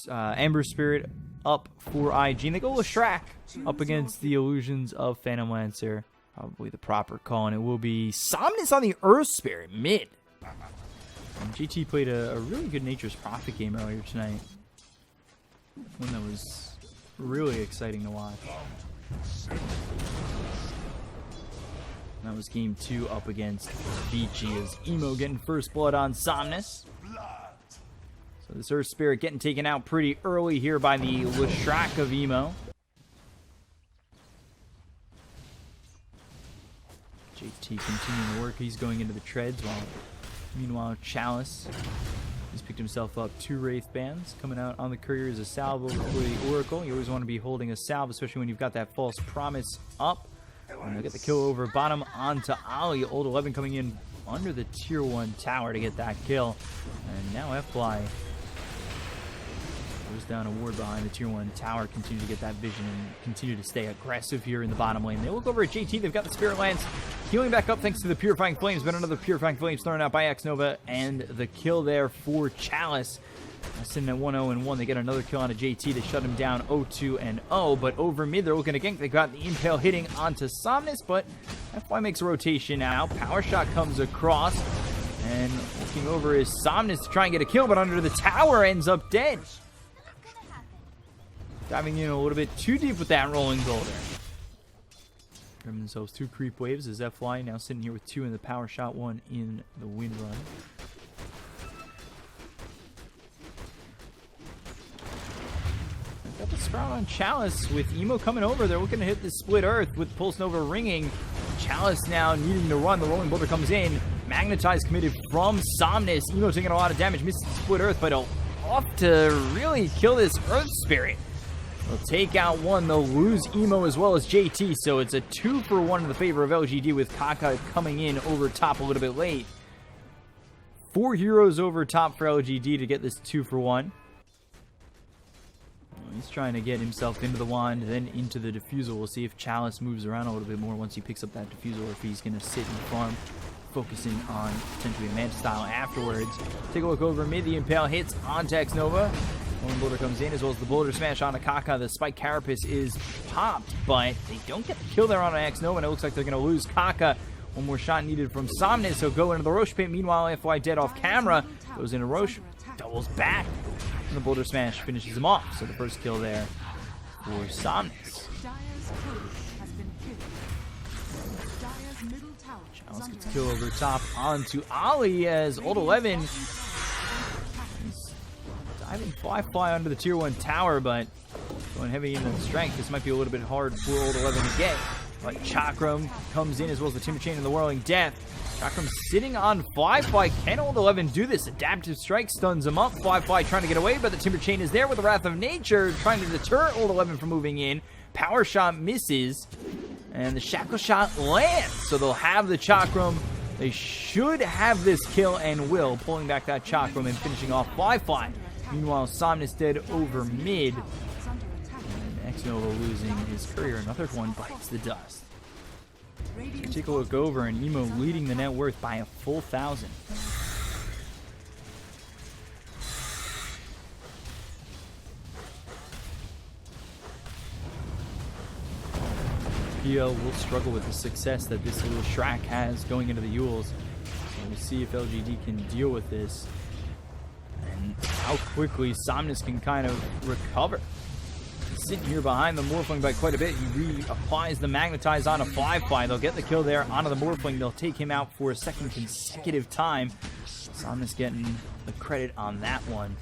Amber Spirit up for IG. And they go with Shrek up against the Illusions of Phantom Lancer. Probably the proper call, and it will be Somnus on the Earth Spirit mid. And GT played a really good Nature's Prophet game earlier tonight. One that was really exciting to watch. That was game 2 up against Beachy as Emo getting first blood on Somnus. So this Earth Spirit getting taken out pretty early here by the Leshrac of Emo. JT continuing to work. He's going into the treads while meanwhile Chalice has picked himself up 2 Wraith Bands. Coming out on the Courier is a salve over for the Oracle. You always want to be holding a salve, especially when you've got that False Promise up. And they'll get the kill over bottom onto Ollie. Old 11 coming in under the tier 1 tower to get that kill. And now FY goes down a ward behind the tier 1 tower. Continue to get that vision and continue to stay aggressive here in the bottom lane. They look over at JT. They've got the Spirit Lance healing back up thanks to the Purifying Flames. But another Purifying Flames thrown out by Xnova. And the kill there for Chalice. Sitting at 1-0-1. They get another kill on a JT to shut him down 0-2-0. But over mid, they're looking to gank. They got the Impale hitting onto Somnus. But FY makes a rotation now. Power Shot comes across. And looking over is Somnus to try and get a kill. But under the tower ends up dead. Diving in a little bit too deep with that rolling boulder. Grabbing themselves 2 creep waves as FY now sitting here with 2 in the Power Shot, 1 in the Wind Run. Got the Sprout on Chalice with Emo coming over. They're looking to hit the Split Earth with Pulse Nova ringing. Chalice now needing to run. The rolling boulder comes in. Magnetize committed from Somnus. Emo taking a lot of damage. Misses the Split Earth, but off to really kill this Earth Spirit. They'll take out 1. They'll lose Emo as well as JT. So it's a 2-for-1 in the favor of LGD with Kaka coming in over top a little bit late. 4 heroes over top for LGD to get this 2-for-1. He's trying to get himself into the wand, then into the diffusal. We'll see if Chalice moves around a little bit more once he picks up that diffusal, or if he's going to sit and farm, focusing on potentially a Manta style afterwards. Take a look over mid. The Impale hits onto Xnova. One boulder comes in, as well as the boulder smash on Kaka. The Spike Carapace is popped, but they don't get the kill there on Xnova, and it looks like they're going to lose Kaka. One more shot needed from Somnus. He'll go into the Roche pit. Meanwhile, FY dead off camera. Goes into Roche. Doubles back. And the boulder smash finishes him off. So the first kill there for Somnus. Chalice gets a kill over top onto Ollie as Old 11 is diving fly under the tier 1 tower, but going heavy into the strength. This might be a little bit hard for Old 11 to get. But Chakram comes in, as well as the Timber Chain and the Whirling Death. Chakram sitting on Fly. Can Old 11 do this? Adaptive Strike stuns him up. Fly trying to get away, but the Timber Chain is there with the Wrath of Nature, trying to deter Old 11 from moving in. Power Shot misses, and the Shackle Shot lands. So they'll have the Chakram. They should have this kill and will, pulling back that Chakram and finishing off Fly. Meanwhile, Somnus dead over mid. And Xnova losing his Courier. Another one bites the dust. So take a look over, and Emo leading the net worth by a full 1,000. PL will struggle with the success that this little Shrek has going into the Yules. So we'll see if LGD can deal with this, and how quickly Somnus can kind of recover. Sitting here behind the Morphling by quite a bit. He reapplies the Magnetize on a Fly. They'll get the kill there onto the Morphling. They'll take him out for a second consecutive time. Somnus getting the credit on that one.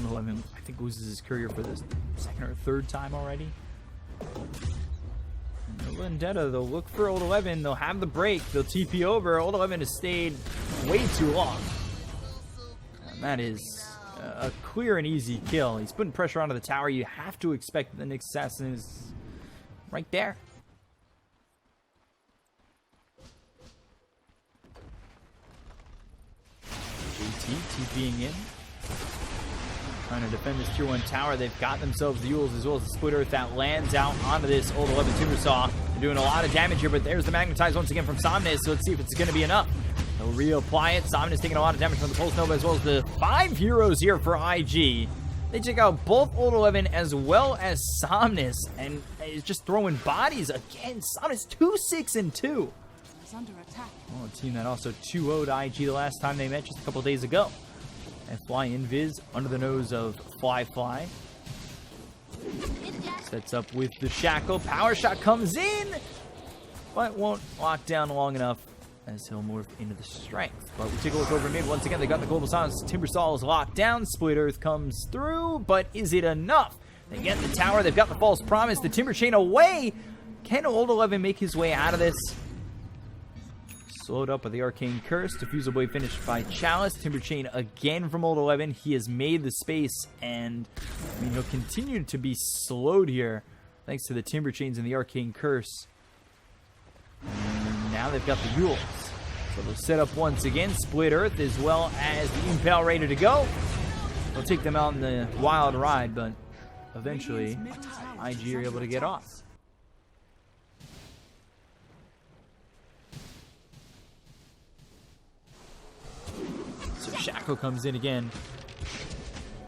11, I think, loses his Courier for the 2nd or 3rd time already. Vendetta, they'll look for Old 11. They'll have the break. They'll TP over. Old 11 has stayed way too long. And that is a clear and easy kill. He's putting pressure onto the tower. You have to expect that the Nyx Assassin is right there. JT TPing in. Trying to defend this tier 1 tower. They've got themselves the Yules as well as the Split Earth that lands out onto this Old 11 Timbersaw. They're doing a lot of damage here, but there's the Magnetize once again from Somnus. So let's see if it's going to be enough. He'll reapply it. Somnus taking a lot of damage from the Pulse Nova as well as the 5 heroes here for IG. They take out both Old 11 as well as Somnus, and is just throwing bodies again. Somnus 2-6-2. Under attack. Well, a team that also 2-0'd IG the last time they met just a couple days ago. FY Invis under the nose of Fly. Sets up with the Shackle. Power Shot comes in, but won't lock down long enough as he'll morph into the Strength. But we take a look over mid. Once again, they got the Global Silence. Timbersaw is locked down. Split Earth comes through, but is it enough? They get the tower. They've got the False Promise. The Timber Chain away. Can Old 11 make his way out of this? Slowed up by the Arcane Curse. Diffusal Blade finished by Chalice. Timber Chain again from Old 11. He has made the space, and I mean, he'll continue to be slowed here thanks to the Timber Chains and the Arcane Curse. And now they've got the Yules. So they'll set up once again. Split Earth as well as the Impale ready to go. They'll take them out in the wild ride, but eventually IG are able to get off. So Shackle comes in again.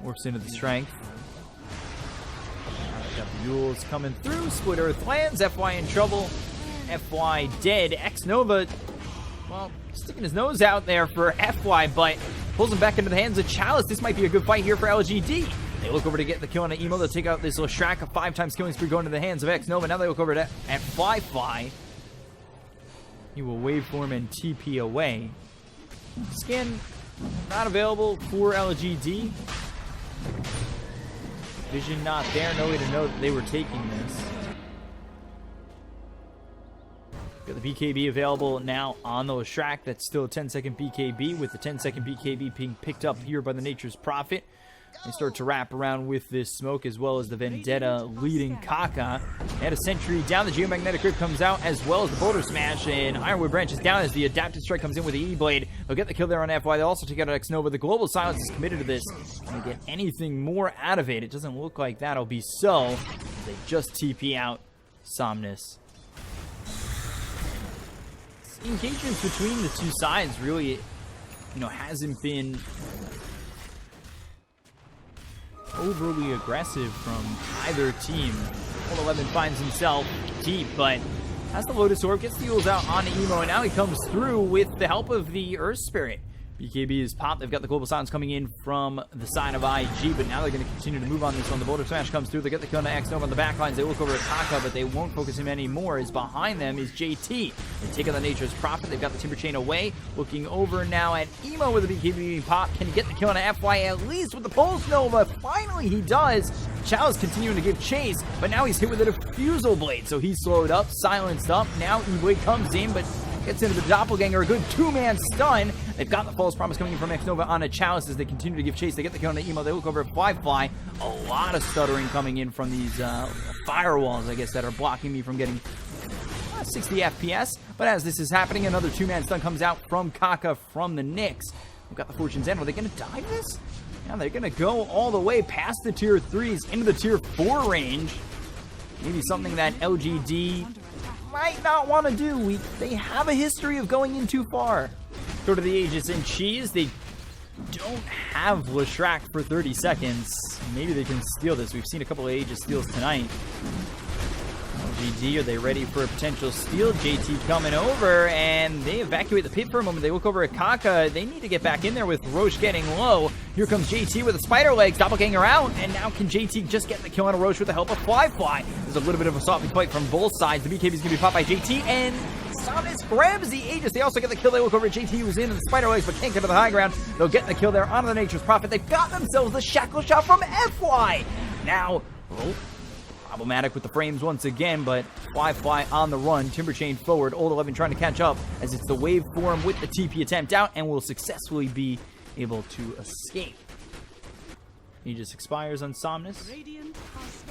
Morphs into the Strength. Got the Yules coming through. Split Earth lands. FY in trouble. FY dead. X-Nova, well, sticking his nose out there for FY, but pulls him back into the hands of Chalice. This might be a good fight here for LGD. They look over to get the kill on an Emo. They'll take out this Leshrac, a 5-times killing spree going to the hands of X-Nova. Now they look over at Fly. He will waveform and TP away. Skin not available for LGD. Vision not there. No way to know that they were taking this. Got the BKB available now on the Leshrac. That's still a 10-second BKB, with the 10-second BKB being picked up here by the Nature's Prophet. They start to wrap around with this smoke, as well as the Vendetta leading Kaka. And a Sentry down. The Geomagnetic Grip comes out, as well as the Boulder Smash, and Ironwood Branch is down as the Adaptive Strike comes in with the E-Blade. They'll get the kill there on FY. They'll also take out X-Nova. The Global Silence is committed to this. Can they get anything more out of it? It doesn't look like that'll be so. They just TP out Somnus. Engagements between the two sides really, hasn't been overly aggressive from either team. Old 11 finds himself deep, but as the Lotus Orb gets the Yules out on Emo, and now he comes through with the help of the Earth Spirit. BKB is popped. They've got the Global Silence coming in from the side of IG, but now they're going to continue to move on this one. The Boulder Smash comes through. They get the kill on X-Nova on the back lines. They look over at Kaka, but they won't focus him anymore, as behind them is JT. They take on the Nature's Prophet. They've got the Timber Chain away. Looking over now at Emo with the BKB being popped. Can he get the kill on FY at least with the Pulse Nova? Finally he does. Chalice continuing to give chase, but now he's hit with a Diffusal Blade, so he's slowed up, silenced up. Now E-Blade comes in, but gets into the Doppelganger, a good 2-man stun. They've got the False Promise coming in from X-Nova on a Chalice as they continue to give chase. They get the kill on the Emo. They look over at Fly. A lot of stuttering coming in from these firewalls, I guess, that are blocking me from getting 60 FPS. But as this is happening, another 2-man stun comes out from Kaka from the Nyx. We've got the Fortune's End. Are they going to dive this? Yeah, they're going to go all the way past the tier 3s into the tier 4 range. Maybe something that LGD might not want to do. They have a history of going in too far. Go to the Aegis and Cheese. They don't have Leshrac for 30 seconds. Maybe they can steal this. We've seen a couple of Aegis steals tonight. LGD, are they ready for a potential steal? JT coming over, and they evacuate the pit for a moment. They look over at Kaka. They need to get back in there with Roche getting low. Here comes JT with the spider legs, Doppelganger out, and now can JT just get the kill on a Roche with the help of Fly? There's a little bit of a soft fight from both sides. The BKB is going to be popped by JT, and Somnus grabs the Aegis. They also get the kill. They look over at JT, who's in the spider legs, but can't get to the high ground. They'll get the kill there onto the Nature's Prophet. They've got themselves the Shackle Shot from FY. Now, problematic with the frames once again, but Fly on the run. Timber Chain forward. Old 11 trying to catch up as it's the waveform with the TP attempt out, and will successfully be able to escape. He just expires on Somnus.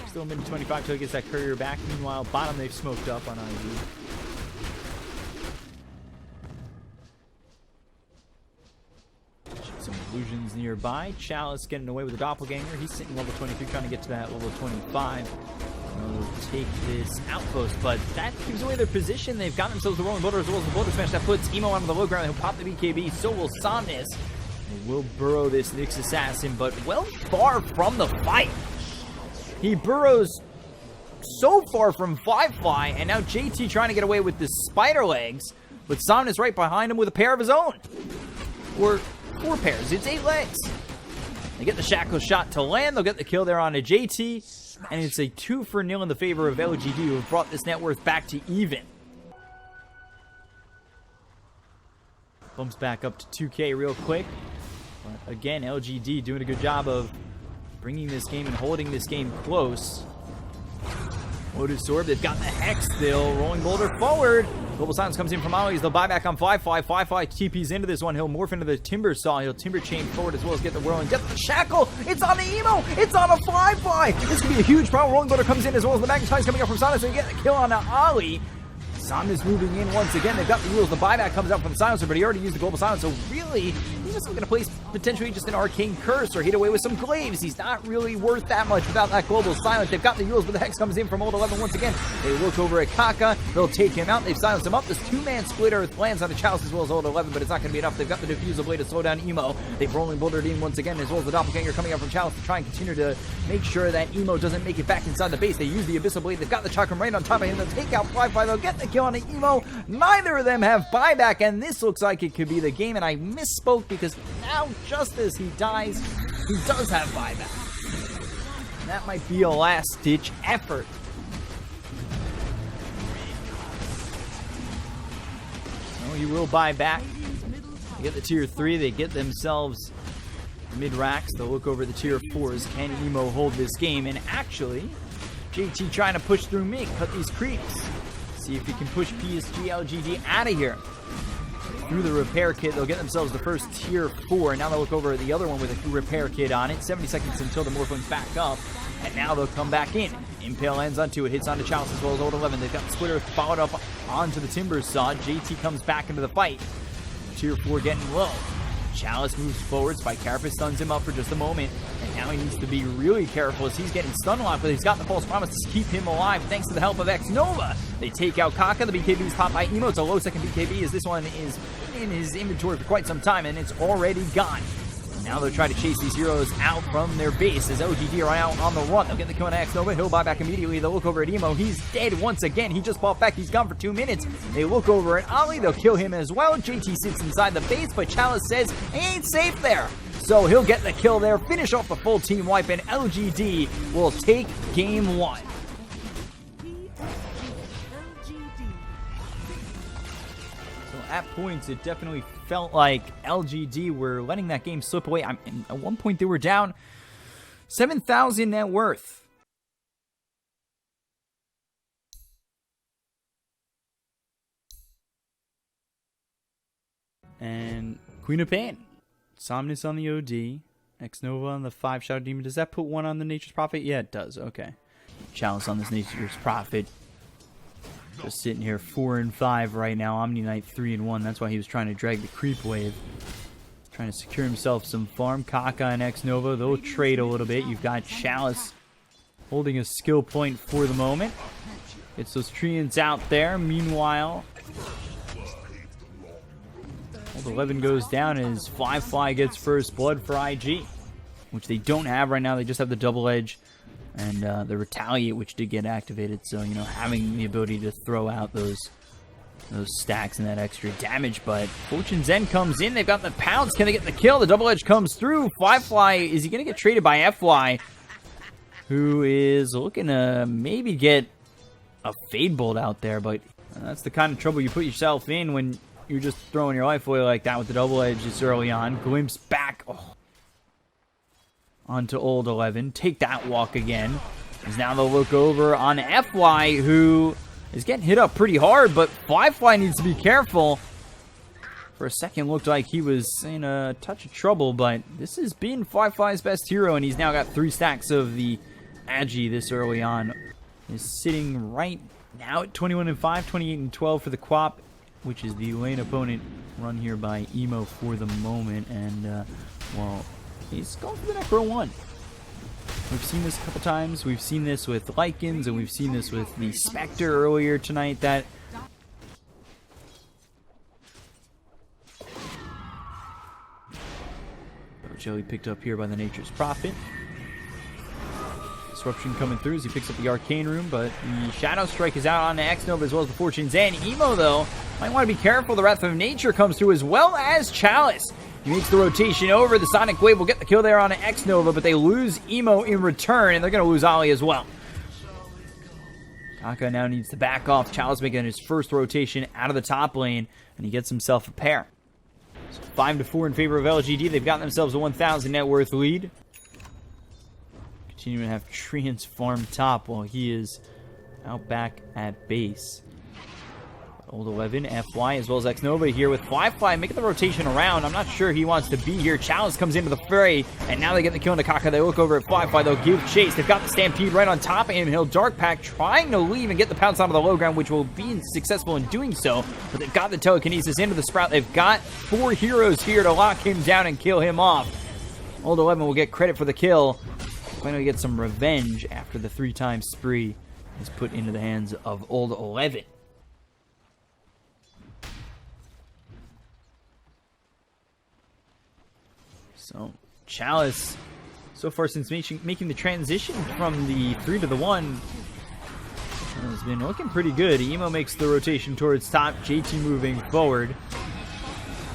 Still minute 25 till he gets that courier back. Meanwhile, bottom they've smoked up on IG. Some illusions nearby. Chalice getting away with the Doppelganger. He's sitting level 23 trying to get to that level 25. They'll take this outpost, but that gives away their position. They've got themselves the rolling boulder as well as the boulder smash. That puts Emo onto the low ground. He'll pop the BKB. So will Somnus. They will burrow this Nyx Assassin, but well far from the fight. He burrows so far from Firefly, and now JT trying to get away with the spider legs, but Somnus right behind him with a pair of his own. Or 4 pairs. It's 8 legs. They get the shackle shot to land. They'll get the kill there on a JT. And it's a 2-0 in the favor of LGD, who have brought this net worth back to even. Bumps back up to 2K real quick. But again, LGD doing a good job of bringing this game and holding this game close. Lotus Orb, they've got the Hex still. Rolling Boulder forward. Global Silence comes in from Ollie's. They'll buy back on Firefly. Firefly TP's into this one. He'll morph into the Timber Saw. He'll Timber Chain forward as well as get the whirl and get the Shackle. It's on the Emo. It's on a Firefly. This could be a huge problem. Rolling Boulder comes in as well as the Magnetize coming up from Silence. So you get the kill on Ollie. Somnus moving in once again. They've got the rules. The buyback comes out from Silencer, but he already used the Global Silence. So really, he's just going to place potentially just an Arcane Curse or hit away with some Glaives. He's not really worth that much without that Global Silence. They've got the Euls, but the Hex comes in from Old 11 once again. They look over at Kaka. They'll take him out. They've silenced him up. This 2-man splitter lands on the Chalice as well as Old 11, but it's not going to be enough. They've got the Diffusal Blade to slow down Emo. They've Rolling Bouldered in once again, as well as the Doppelganger coming out from Chalice to try and continue to make sure that Emo doesn't make it back inside the base. They use the Abyssal Blade. They've got the Chakram right on top of him. They'll take out Firefly. They'll get the kill on the Emo. Neither of them have buyback, and this looks like it could be the game, and I misspoke because now just as he dies, he does have buyback. And that might be a last-ditch effort. So he will buy back. They get the tier 3. They get themselves mid-racks. They'll look over the tier 4s. Can Emo hold this game? And actually, JT trying to push through mid, cut these creeps. See if he can push PSG.LGD out of here. Through the repair kit, they'll get themselves the first tier 4. Now they'll look over at the other one with a repair kit on it. 70 seconds until the Morphling's back up. And now they'll come back in. Impale lands onto it, hits onto Chalice as well as Old 11. They've got the Splitter followed up onto the Timber Saw. JT comes back into the fight. Tier 4 getting low. Chalice moves forward. Spike Carapace stuns him up for just a moment. And now he needs to be really careful as he's getting stun locked, but he's got the False Promise to keep him alive thanks to the help of X-Nova. They take out Kaka. The BKB is popped by Emo. It's a low second BKB as this one is in his inventory for quite some time, and it's already gone. Now they'll try to chase these heroes out from their base as LGD are out on the run. They'll get the kill on X-Nova. He'll buy back immediately. They'll look over at Emo. He's dead once again. He just bought back. He's gone for 2 minutes. They look over at Ollie. They'll kill him as well. JT sits inside the base, but Chalice says he ain't safe there. So he'll get the kill there, finish off the full team wipe, and LGD will take game 1. At points, it definitely felt like LGD were letting that game slip away. At one point, they were down 7,000 net worth. And Queen of Pain. Somnus on the OD. X-Nova on the 5 Shadow Demon. Does that put 1 on the Nature's Prophet? Yeah, it does. Okay. Chalice on this Nature's Prophet. Just sitting here 4-5 right now. Omni Knight 3-1. That's why he was trying to drag the creep wave. Trying to secure himself some farm. Kaka and X-Nova, they'll trade a little bit. You've got Chalice holding a skill point for the moment. Gets those Treants out there. Meanwhile, Old 11 goes down as Firefly gets first blood for IG, which they don't have right now. They just have the double edge and the Retaliate, which did get activated. So, you know, having the ability to throw out those stacks and that extra damage. But Fortune's End comes in. They've got the pounce. Can they get the kill? The double edge comes through. Firefly, is he going to get traded by FY, who is looking to maybe get a Fade Bolt out there? But that's the kind of trouble you put yourself in when you're just throwing your life away like that with the double edge this early on. Glimpse back. Oh. Onto Old 11. Take that walk again. As now they'll look over on FY, who is getting hit up pretty hard, but Firefly needs to be careful. For a second, looked like he was in a touch of trouble, but this has been Firefly's best hero, and he's now got 3 stacks of the Agi this early on. Is sitting right now at 21-5, 28-12 for the Quap, which is the lane opponent run here by Emo for the moment, and, well, he's going for the Necro 1. We've seen this a couple times. We've seen this with Lycans, and we've seen this with the Spectre earlier tonight. That Joey picked up here by the Nature's Prophet. Disruption coming through as he picks up the Arcane Room, but the Shadow Strike is out on the X-Nova as well as the Fortune's End. Emo, though, might want to be careful. The Wrath of Nature comes through as well as Chalice. He makes the rotation over. The Sonic Wave will get the kill there on an X-Nova, but they lose Emo in return, and they're going to lose Ollie as well. Kaka now needs to back off. Chalice making his first rotation out of the top lane, and he gets himself a pair. So 5-4 in favor of LGD. They've gotten themselves a 1,000 net worth lead. Continuing to have Treants farm top while he is out back at base. Old 11, FY, as well as X-Nova here with Fly making the rotation around. I'm not sure he wants to be here. Chalice comes into the fray, and now they get the kill into Kaka. They look over at Fly. They'll give chase. They've got the Stampede right on top of him. He'll Dark Pack trying to leave and get the pounce onto the low ground, which will be successful in doing so. But they've got the telekinesis into the Sprout. They've got 4 heroes here to lock him down and kill him off. Old 11 will get credit for the kill. Finally get some revenge after the 3-time spree is put into the hands of Old 11. So, Chalice, so far since making the transition from the 3 to the 1, has been looking pretty good. Emo makes the rotation towards top, JT moving forward.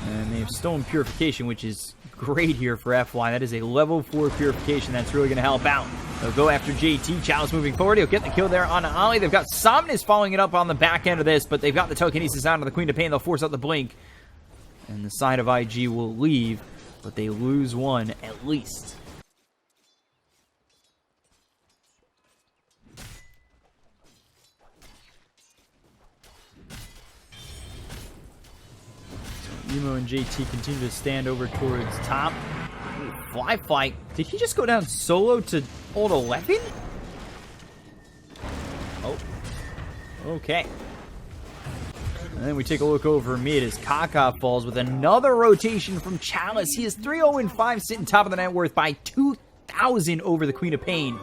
And they have stolen Purification, which is great here for FY. That is a level 4 Purification that's really going to help out. They'll go after JT. Chalice moving forward. He'll get the kill there on Ollie. They've got Somnus following it up on the back end of this, but they've got the telekinesis out of the Queen of Pain. They'll force out the blink. And the side of IG will leave, but they lose one at least. Emo and JT continue to stand over towards top. Fly. Did he just go down solo to Old 11? Oh. Okay. And then we take a look over mid as Kaka falls with another rotation from Chalice. He is 3-0-5, sitting top of the net worth by 2,000 over the Queen of Pain.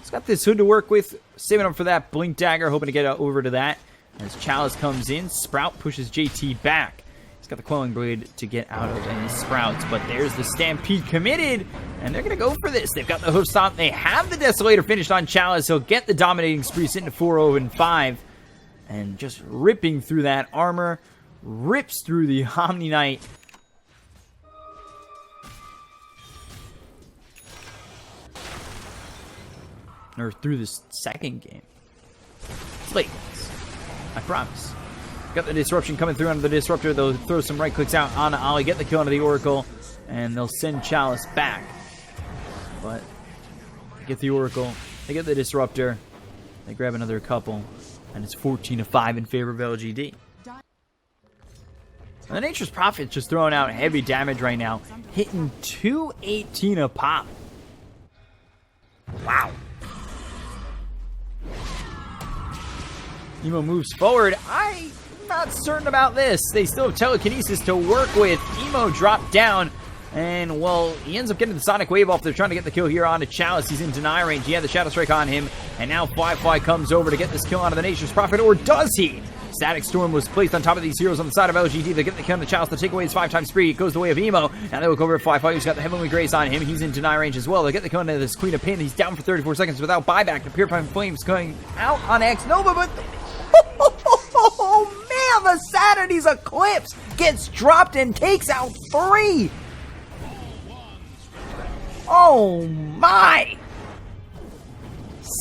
He's got this hood to work with, saving up for that Blink Dagger, hoping to get over to that. As Chalice comes in, Sprout pushes JT back. He's got the Quelling Blade to get out of any Sprouts, but there's the Stampede committed, and they're going to go for this. They've got the Hoof Stomp. They have the Desolator finished on Chalice. He'll get the Dominating Spree sitting to 4-0-5, and just ripping through that armor, rips through the Omni Knight. Or through this second game. It's late. I promise. Got the Disruption coming through under the Disruptor. They'll throw some right clicks out on Ollie, get the kill onto the Oracle, and they'll send Chalice back. But they get the Oracle, they get the Disruptor, they grab another couple, and it's 14-5 in favor of LGD. And the Nature's Prophet just throwing out heavy damage right now, hitting 218 a pop. Wow. Emo moves forward. I'm not certain about this. They still have telekinesis to work with. Emo dropped down, and, well, he ends up getting the Sonic Wave off. They're trying to get the kill here on a Chalice. He's in deny range. He had the Shadow Strike on him, and now Fly comes over to get this kill onto the Nature's Prophet, or does he? Static Storm was placed on top of these heroes on the side of LGD. They get the kill on the Chalice to take away his 5-time spree. It goes the way of Emo. Now they look over at Fly. Who's got the Heavenly Grace on him. He's in deny range as well. They get the kill into this Queen of Pain. He's down for 34 seconds without buyback. The Purifying Flames going out on X-Nova, but... Oh man, the Saturday's Eclipse gets dropped and takes out 3. Oh my!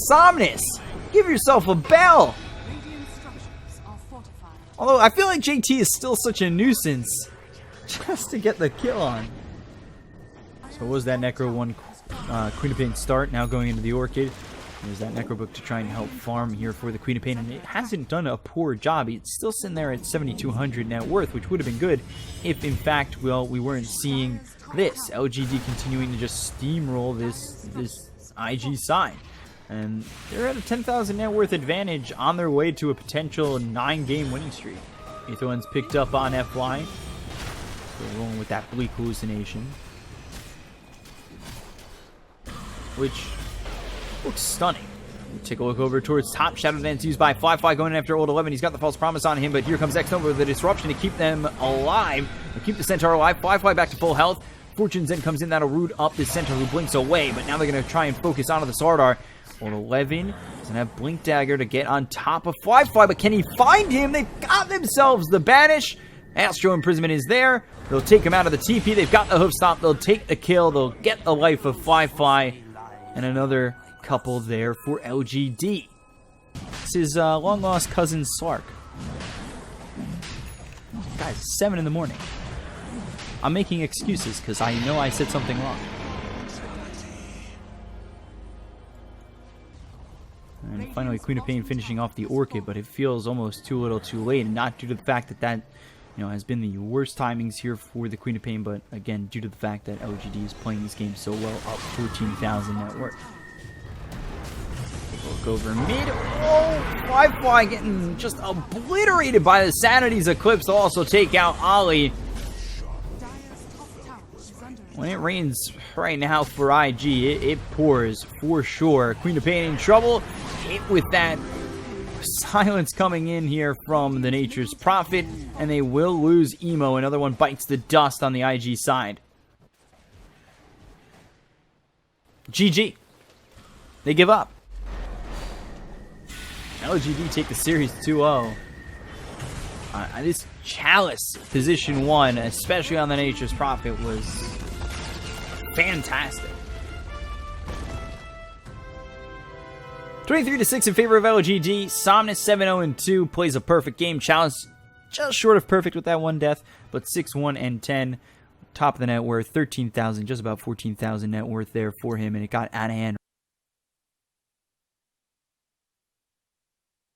Somnus, give yourself a bell. Although I feel like JT is still such a nuisance just to get the kill on. So was that Necro 1 Queen of Pain start, now going into the Orchid. There's that Necrobook to try and help farm here for the Queen of Pain, and it hasn't done a poor job. It's still sitting there at 7,200 net worth, which would have been good if, in fact, well, we weren't seeing this. LGD continuing to just steamroll this IG side. And they're at a 10,000 net worth advantage on their way to a potential 9-game winning streak. Aetherland's picked up on FY. So rolling with that Bleak Hallucination. which looks stunning. Take a look over towards top. Shadow Dance used by Fly going after Old 11. He's got the false promise on him, but here comes X Nova with the disruption to keep them alive. To keep the Centaur alive. Fly back to full health. Fortune Zen comes in. That'll root up the Centaur who blinks away, but now they're going to try and focus onto the Sardar. Old 11 doesn't have Blink Dagger to get on top of Fly, but can he find him? They've got themselves the Banish. Astro Imprisonment is there. They'll take him out of the TP. They've got the Hoof Stomp. They'll take the kill. They'll get the life of Fly. And another couple there for LGD. This is long-lost cousin Slark. Guys, it's 7 in the morning. I'm making excuses because I know I said something wrong. And finally, Queen of Pain finishing off the Orchid, but it feels almost too little too late, and not due to the fact that has been the worst timings here for the Queen of Pain, but again, due to the fact that LGD is playing this game so well, up 14,000 net worth. Look over mid. Oh, Fly getting just obliterated by the Sanity's Eclipse. They'll also take out Ollie. When it rains right now for IG, it pours for sure. Queen of Pain in trouble. Hit with that silence coming in here from the Nature's Prophet, and they will lose Emo. Another one bites the dust on the IG side. GG. They give up. LGD take the series 2-0. This Chalice position 1, especially on the Nature's Prophet, was fantastic. 23-6 in favor of LGD. Somnus 7-0-2 plays a perfect game. Chalice just short of perfect with that one death, but 6-1-10. Top of the net worth, 13,000, just about 14,000 net worth there for him, and it got out of hand